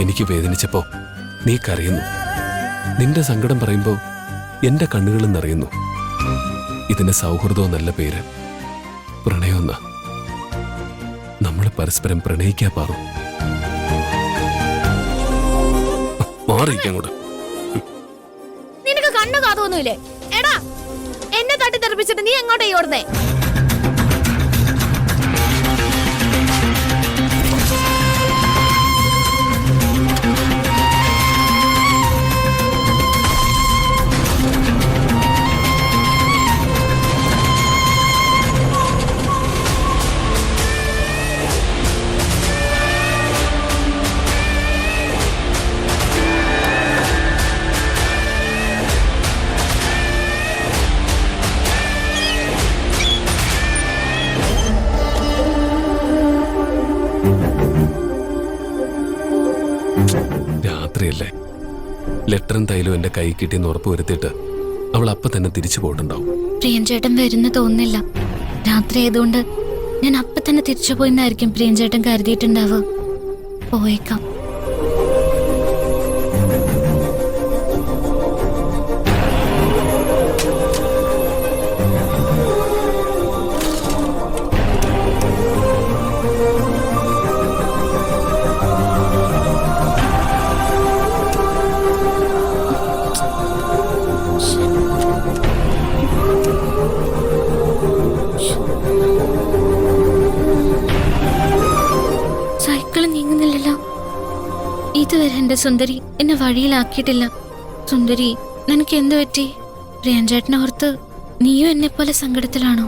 എനിക്ക് വേദനിച്ചപ്പോ നീ കരയുന്നു. നിന്റെ സങ്കടം പറയുമ്പോ എന്റെ കണ്ണുകളും നിറയുന്നു. ഇതിന് സൗഹൃദവും നല്ല പേര് പ്രണയമെന്ന. നമ്മൾ പരസ്പരം പ്രണയിക്കാ പാറു. മാറിയിരിക്കങ്ങോട്ട്. നിനക്ക് കണ്ണു കാതൊന്നുമില്ലേ? എടാ, എന്നെ തട്ടിത്തെറിപ്പിച്ചിട്ട് നീ എങ്ങോട്ടേ ഓടുന്നേ? രാത്രിയല്ലേ, ലെറ്ററും തൈലും എന്റെ കൈ കിട്ടിയെന്ന് ഉറപ്പ് വരുത്തിയിട്ട് അവൾ അപ്പൊ തന്നെ തിരിച്ചു പോയിട്ടുണ്ടാവും. പ്രിയൻചേട്ടൻ വരുന്ന തോന്നുന്നില്ല. രാത്രി ആയതുകൊണ്ട് ഞാൻ അപ്പൊ തന്നെ തിരിച്ചു പോയെന്നായിരിക്കും പ്രിയൻചേട്ടൻ കരുതിയിട്ടുണ്ടാവുക. പോയേക്കാം. ഇതുവരെ എന്റെ സുന്ദരി എന്നെ വഴിയിലാക്കിയിട്ടില്ല. സുന്ദരി, നിനക്ക് എന്ത് പറ്റി? പ്രിയൻചേട്ടനെ ഓർത്ത് നീയും എന്നെ പോലെ സങ്കടത്തിലാണോ?